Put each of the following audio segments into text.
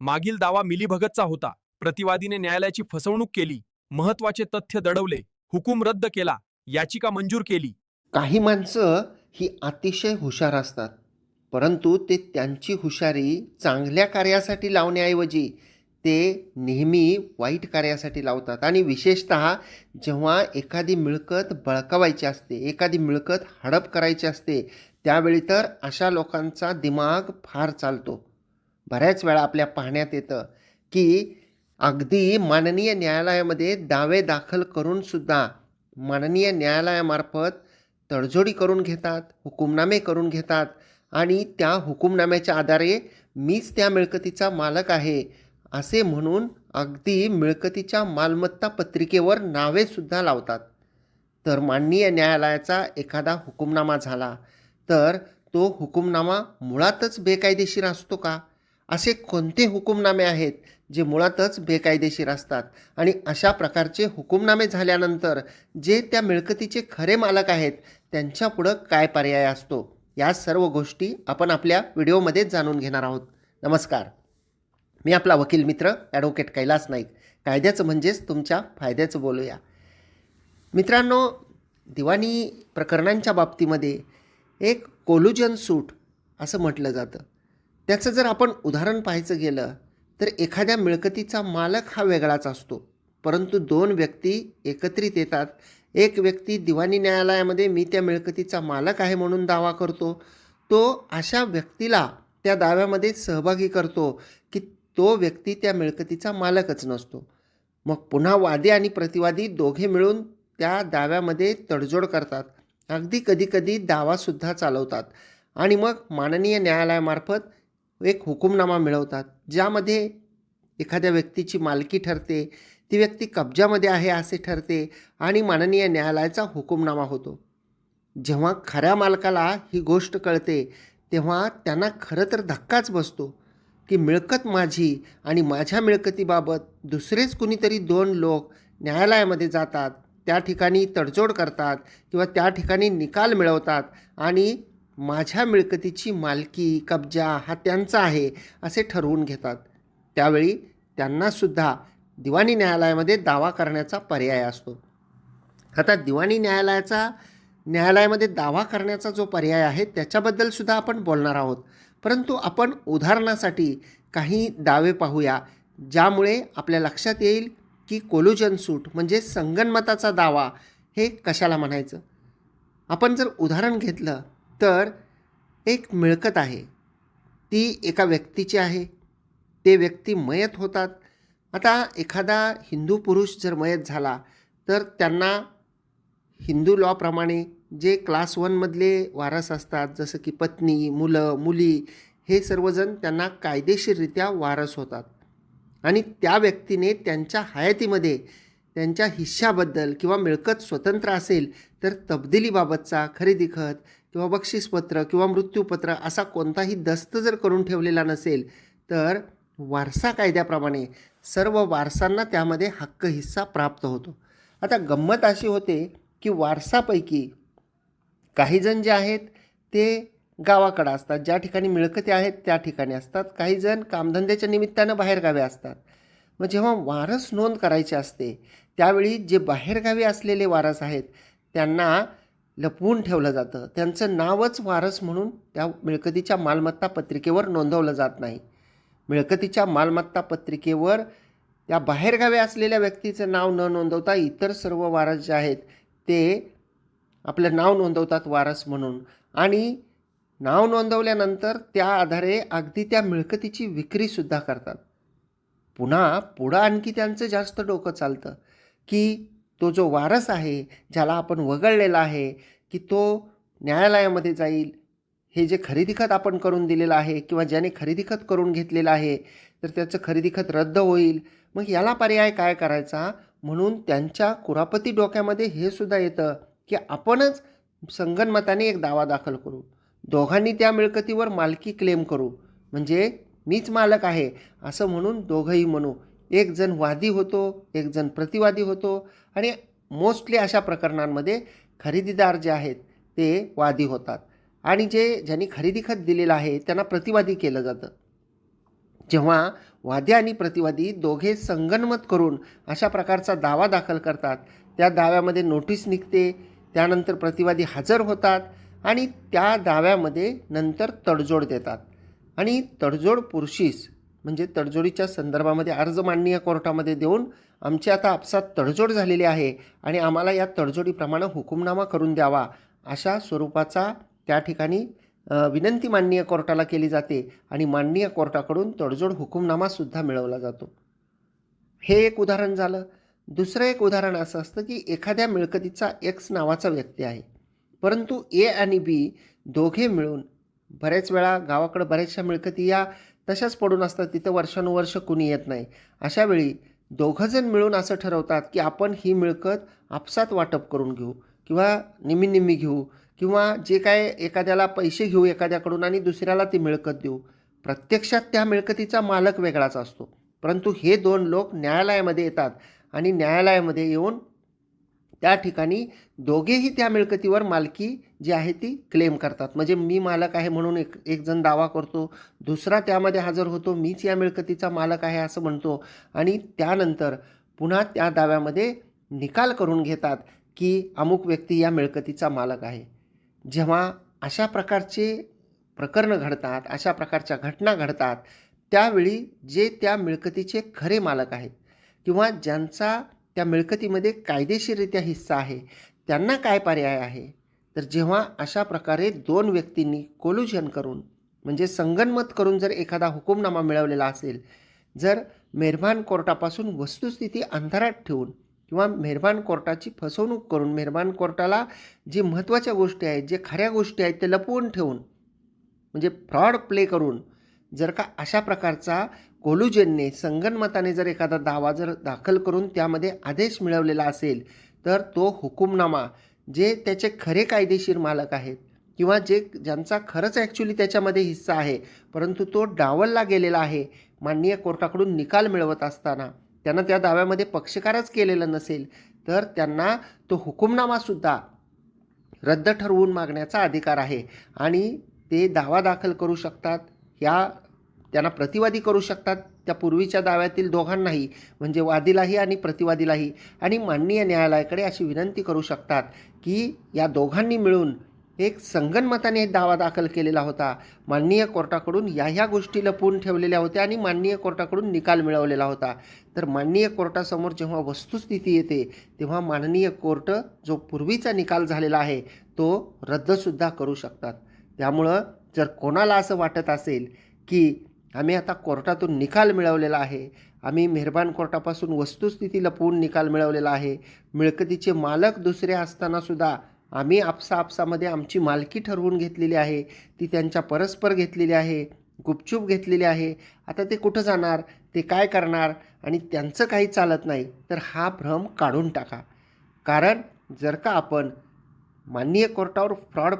मागील दावा मिलीभगतचा होता. प्रतिवादीने न्यायालयाची फसवणूक केली, महत्वाचे तथ्य दडवले, हुकूम रद्द केला, याचिका मंजूर केली. काही माणसं ही अतिशय हुशार असतात, परंतु ते त्यांची हुशारी चांगल्या कार्यासाठी लावण्याऐवजी ते नेहमी वाईट कार्यासाठी लावतात. आणि विशेषतः जेव्हा एखादी मिळकत बळकावायची असते, एखादी मिळकत हडप करायची असते, त्यावेळी तर अशा लोकांचा दिमाग फार चालतो. बऱ्याच वेळा आपल्या पाहण्यात येतं की अगदी माननीय न्यायालयामध्ये दावे दाखल करूनसुद्धा माननीय न्यायालयामार्फत तडजोडी करून घेतात, हुकूमनामे करून घेतात आणि त्या हुकूमनाम्याच्या आधारे मीच त्या मिळकतीचा मालक आहे असे म्हणून अगदी मिळकतीच्या मालमत्ता पत्रिकेवर नावेसुद्धा लावतात. तर माननीय न्यायालयाचा एखादा हुकूमनामा झाला तर तो हुकूमनामा मुळातच बेकायदेशीर असतो का? असे कोणते हुकूमनामे आहेत जे मुळातच बेकायदेशीर असतात? आणि अशा प्रकारचे हुकूमनामे झाल्यानंतर जे त्या मिळकतीचे खरे मालक आहेत त्यांच्यापुढं काय पर्याय असतो? या सर्व गोष्टी आपण आपल्या व्हिडिओमध्ये जाणून घेणार आहोत. नमस्कार, मी आपला वकील मित्र ॲडव्होकेट कैलास नाईक. कायद्याचं म्हणजेच तुमच्या फायद्याचं बोलूया. मित्रांनो, दिवाणी प्रकरणांच्या बाबतीमध्ये एक कोल्युजन सूट असं म्हटलं जातं. त्याचं जर आपण उदाहरण पाहायचं गेलं तर एखाद्या मिळकतीचा मालक हा वेगळाच असतो, परंतु दोन व्यक्ती एकत्रित येतात. एक व्यक्ती दिवाणी न्यायालयामध्ये मी त्या मिळकतीचा मालक आहे म्हणून दावा करतो. तो अशा व्यक्तीला त्या दाव्यामध्ये सहभागी करतो की तो व्यक्ती त्या मिळकतीचा मालकच नसतो. मग पुन्हा वादी आणि प्रतिवादी दोघे मिळून त्या दाव्यामध्ये तडजोड करतात. अगदी कधीकधी दावासुद्धा चालवतात आणि मग माननीय न्यायालयामार्फत एक हुकूमनामा मिळवतात, ज्यामध्ये एखाद्या व्यक्तीची मालकी ठरते, ती व्यक्ती कब्जामध्ये आहे असे ठरते आणि माननीय न्यायालयाचा हुकूमनामा होतो. जेव्हा खऱ्या मालकाला ही गोष्ट कळते तेव्हा त्यांना खरं तर धक्काच बसतो की मिळकत माझी आणि माझ्या मिळकतीबाबत दुसरेच कुणीतरी दोन लोक न्यायालयामध्ये जातात, त्या ठिकाणी तडजोड करतात किंवा त्या ठिकाणी निकाल मिळवतात आणि माझ्या मिळकतीची मालकी, कब्जा हा त्यांचा आहे असे ठरवून घेतात. त्यावेळी त्यांनासुद्धा दिवाणी न्यायालयामध्ये दावा करण्याचा पर्याय असतो. आता दिवाणी न्यायालयामध्ये दावा करण्याचा जो पर्याय आहे त्याच्याबद्दलसुद्धा आपण बोलणार आहोत. परंतु आपण उदाहरणासाठी काही दावे पाहूया, ज्यामुळे आपल्या लक्षात येईल की कोल्युजन सूट म्हणजे संगनमताचा दावा हे कशाला म्हणायचं. आपण जर उदाहरण घेतलं तर एक मिळकत आहे, ती एका व्यक्तीची आहे. ते व्यक्ती मयत होतात. आता एखादा हिंदू पुरुष जर मयत झाला तर त्यांना हिंदू लॉप्रमाणे जे क्लास 1मधले वारस असतात, जसं की पत्नी, मुलं, मुली, हे सर्वजण त्यांना कायदेशीररित्या वारस होतात आणि त्या व्यक्तीने त्यांच्या हयातीमध्ये त्यांच्या हिश्श्याबद्दल किंवा मिळकत स्वतंत्र असेल तर तब्दिलीबाबतचा खरेदी खत किंवा बक्षीसपत्र किंवा मृत्यूपत्र असा कोणताही दस्त जर करून ठेवलेला नसेल तर वारसा कायद्याप्रमाणे सर्व वारसांना त्यामध्ये हक्क हिस्सा प्राप्त होतो. आता गंमत अशी होते की वारसापैकी काही जण जे आहेत ते गावाकडं असतात, ज्या ठिकाणी मिळकती आहेत त्या ठिकाणी असतात. काही जण कामधंद्याच्या निमित्तानं बाहेरगावी असतात. मग जेव्हा वारस नोंद करायची असते त्यावेळी जे बाहेरगावी असलेले वारस आहेत त्यांना लपवून ठेवलं जातं. त्यांचं नावच वारस म्हणून त्या मिळकतीच्या मालमत्ता पत्रिकेवर नोंदवलं जात नाही. मिळकतीच्या मालमत्ता पत्रिकेवर त्या बाहेरगावी असलेल्या व्यक्तीचं नाव न नोंदवता इतर सर्व वारस जे आहेत ते आपलं नाव नोंदवतात वारस म्हणून आणि नाव नोंदवल्यानंतर त्या आधारे अगदी त्या मिळकतीची विक्रीसुद्धा करतात. पुन्हा पुढं आणखी त्यांचं जास्त डोकं चालतं की तो जो वारस आहे, ज्याला आपण वगळलेला आहे, की तो न्यायालयामध्ये जाईल. हे जे खरेदी खत आपण करून दिलेलं आहे किंवा ज्याने खरेदी खत करून घेतलेलं आहे तर त्याचं खरेदी खत रद्द होईल. मग याला पर्याय काय करायचा म्हणून त्यांच्या कुरापती डोक्यामध्ये हे सुद्धा येतं की आपणच संगनमताने एक दावा दाखल करू, दोघांनी त्या मिळकतीवर मालकी क्लेम करू, म्हणजे मीच मालक आहे असं म्हणून दोघंही म्हणू. एक जण वादी होतो, एक जण प्रतिवादी होतो आणि मोस्टली अशा प्रकरणांमध्ये खरेदीदार जे आहेत ते वादी होतात आणि ज्यांनी खरेदी खत दिलेलं आहे त्यांना प्रतिवादी केलं जातं. जेव्हा वादी आणि प्रतिवादी दोघे संगनमत करून अशा प्रकारचा दावा दाखल करतात, त्या दाव्यामध्ये नोटीस निघते, त्यानंतर प्रतिवादी हजर होतात आणि त्या दाव्यामध्ये नंतर तडजोड देतात आणि तडजोड पुरशीस म्हणजे तडजोडीच्या संदर्भामध्ये अर्ज माननीय कोर्टामध्ये देऊन आमची आता आपसात तडजोड झालेली आहे आणि आम्हाला या तडजोडीप्रमाणे हुकुमनामा करून द्यावा अशा स्वरूपाचा त्या ठिकाणी विनंती माननीय कोर्टाला केली जाते आणि माननीय कोर्टाकडून तडजोड हुकुमनामासुद्धा मिळवला जातो. हे एक उदाहरण झालं. दुसरं एक उदाहरण असं असतं की एखाद्या मिळकतीचा एक्स नावाचा व्यक्ती आहे, परंतु ए आणि बी दोघे मिळून बऱ्याच वेळा गावाकडं बऱ्याचशा मिळकती या तशाच पडून असतात, तिथं वर्षानुवर्ष कुणी येत नाही. अशा वेळी दोघंजण मिळून असं ठरवतात की आपण ही मिळकत आपसात वाटप करून घेऊ किंवा निम्मी निम्मी घेऊ किंवा जे काय एखाद्याला पैसे घेऊ एखाद्याकडून आणि दुसऱ्याला ती मिळकत देऊ. प्रत्यक्षात त्या मिळकतीचा मालक वेगळाच असतो, परंतु हे दोन लोक न्यायालयामध्ये येतात आणि न्यायालयामध्ये येऊन त्या ठिकाणी दोघेही त्या मिळकतीवर मालकी जी आहे ती क्लेम करतात. म्हणजे मी मालक आहे म्हणून एक जण दावा करतो, दुसरा त्यामध्ये हजर होतो, मीच या मिळकतीचा मालक आहे असं म्हणतो आणि त्यानंतर पुन्हा त्या दाव्यामध्ये निकाल करून घेतात की अमुक व्यक्ती या मिळकतीचा मालक आहे. जेव्हा अशा प्रकारचे प्रकरणं घडतात, अशा प्रकारच्या घटना घडतात, त्यावेळी जे त्या मिळकतीचे खरे मालक आहेत किंवा ज्यांचा त्या मिळकतीमध्ये कायदेशीररित्या हिस्सा आहे, त्यांना काय पर्याय आहे? तर जेव्हा अशा प्रकारे दोन व्यक्तींनी कोल्युजन करून म्हणजे संगनमत करून जर एखादा हुकुमनामा मिळवलेला असेल, जर मेहरबान कोर्टापासून वस्तुस्थिती अंधारात ठेवून किंवा मेहरबान कोर्टाची फसवणूक करून मेहरबान कोर्टाला जे महत्त्वाच्या गोष्टी आहेत, जे खऱ्या गोष्टी आहेत ते लपवून ठेवून म्हणजे फ्रॉड प्ले करून जर का अशा प्रकारचा कोल्युजनने संगनमताने जर एखादा दावा जर दाखल करून त्यामध्ये आदेश मिळवलेला असेल, तर तो हुकुमनामा जे त्याचे खरे कायदेशीर मालक आहेत किंवा ज्यांचा खरंच ॲक्च्युली त्याच्यामध्ये हिस्सा आहे, परंतु तो डावलला गेलेला आहे माननीय कोर्टाकडून निकाल मिळवत असताना, त्यांना त्या दाव्यामध्ये पक्षकारच केलेलं नसेल, तर त्यांना तो हुकुमनामासुद्धा रद्द ठरवून मागण्याचा अधिकार आहे आणि ते दावा दाखल करू शकतात. त्यांना प्रतिवादी करू शकतात त्या पूर्वीच्या दाव्यातील दोघांनाही म्हणजे वादीलाही आणि प्रतिवादीलाही आणि माननीय न्यायालयाकडे अशी विनंती करू शकतात की या दोघांनी मिळून एक संगनमताने दावा दाखल केलेला होता, माननीय कोर्टाकडून ह्या गोष्टी लपवून ठेवलेल्या होत्या आणि माननीय कोर्टाकडून निकाल मिळवलेला होता. तर माननीय कोर्टासमोर जेव्हा वस्तुस्थिती येते तेव्हा माननीय कोर्ट जो पूर्वीचा निकाल झालेला आहे तो रद्दसुद्धा करू शकतात. त्यामुळं जर कोणाला असं वाटत असेल की आम्ही आता कोर्टातून निकाल मिळवलेला आहे, आम्ही मेहरबान कोर्टापासून वस्तुस्थिती लपवून निकाल मिळवलेला आहे, मिळकतीचे मालक दुसरे असतानासुद्धा आम्ही आपसामध्ये आमची मालकी ठरवून घेतलेली आहे, ती त्यांच्या परस्पर घेतलेली आहे, गुपचूप घेतलेली आहे, आता ते कुठं जाणार, ते काय करणार आणि त्यांचं काही चालत नाही, तर हा भ्रम काढून टाका. कारण जर का आपण माननीय कोर्टावर फ्रॉड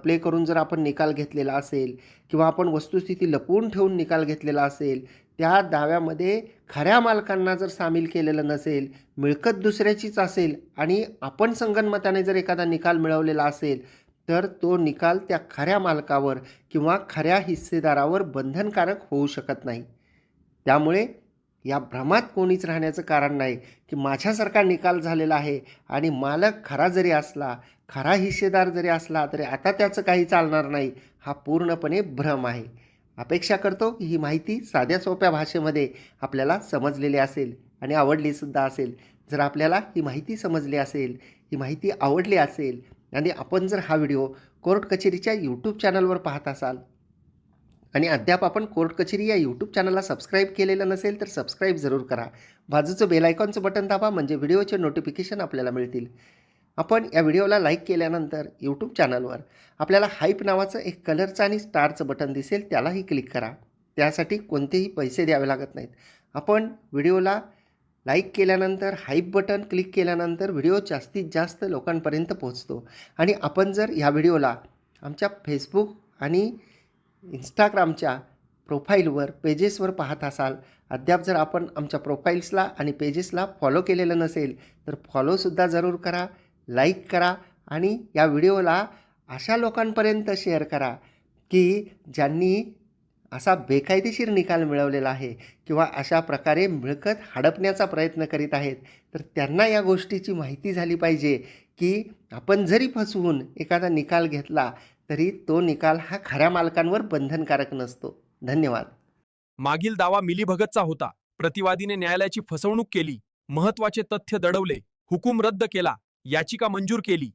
प्ले करून जर आपण निकाल घेतलेला असेल किंवा आपण वस्तुस्थिती लपवून ठेवून निकाल घेतलेला असेल, त्या दाव्यामध्ये खऱ्या मालकांना जर सामील केलेलं नसेल, मिळकत दुसऱ्याचीच असेल आणि आपण संगनमताने जर एखादा निकाल मिळवलेला असेल, तर तो निकाल त्या खऱ्या मालकावर किंवा खऱ्या हिस्सेदारावर बंधनकारक होऊ शकत नाही. त्यामुळे या भ्रमात कोणीच राहण्याचं कारण नाही की माझ्यासारखा निकाल झालेला आहे आणि मालक खरा जरी असला, खरा हिस्सेदार जरी असला तरी आता त्याचं काही चालणार नाही, हा पूर्णपणे भ्रम आहे. अपेक्षा करतो की ही माहिती साध्या सोप्या भाषेमध्ये आपल्याला समजलेली असेल आणि आवडलीसुद्धा असेल. जर आपल्याला ही माहिती समजली असेल, ही माहिती आवडली असेल आणि आपण जर हा व्हिडिओ कोर्ट कचेरीच्या यूट्यूब चॅनलवर पाहत असाल आणि अद्याप आपण कोर्ट कचेरी या यूट्यूब चॅनलला सबस्क्राईब केलेलं नसेल तर सबस्क्राईब जरूर करा. बाजूचं बेल आयकॉनचं बटन दाबा म्हणजे व्हिडिओचे नोटिफिकेशन आपल्याला मिळतील. आपण या व्हिडिओला लाईक केल्यानंतर यूट्यूब चॅनलवर आपल्याला हाईप नावाचं एक कलरचं आणि स्टारचं बटन दिसेल, त्यालाही क्लिक करा. त्यासाठी कोणतेही पैसे द्यावे लागत नाहीत. आपण व्हिडिओला लाईक केल्यानंतर हाईप बटन क्लिक केल्यानंतर व्हिडिओ जास्तीत जास्त लोकांपर्यंत पोहोचतो आणि आपण जर ह्या व्हिडिओला आमच्या फेसबुक आणि इंस्टाग्रामच्या प्रोफाईलवर पेजेसवर पाहत असाल, अद्याप जर आपण आमच्या प्रोफाईल्सला आणि पेजेसला फॉलो केलेलं नसेल तर फॉलोसुद्धा जरूर करा, लाईक करा आणि या व्हिडिओला अशा लोकांपर्यंत शेअर करा की ज्यांनी असा बेकायदेशीर निकाल मिळवलेला आहे किंवा अशा प्रकारे मिळकत हडपण्याचा प्रयत्न करीत आहेत, तर त्यांना या गोष्टीची माहिती झाली पाहिजे की आपण जरी फसवून एखादा निकाल घेतला तरी तो निकाल हा खऱ्या मालकांवर बंधनकारक नसतो. धन्यवाद. मागील दावा मिलीभगतचा होता. प्रतिवादीने न्यायालयाची फसवणूक केली, महत्वाचे तथ्य दडवले, हुकूम रद्द केला, याचिका मंजूर केली.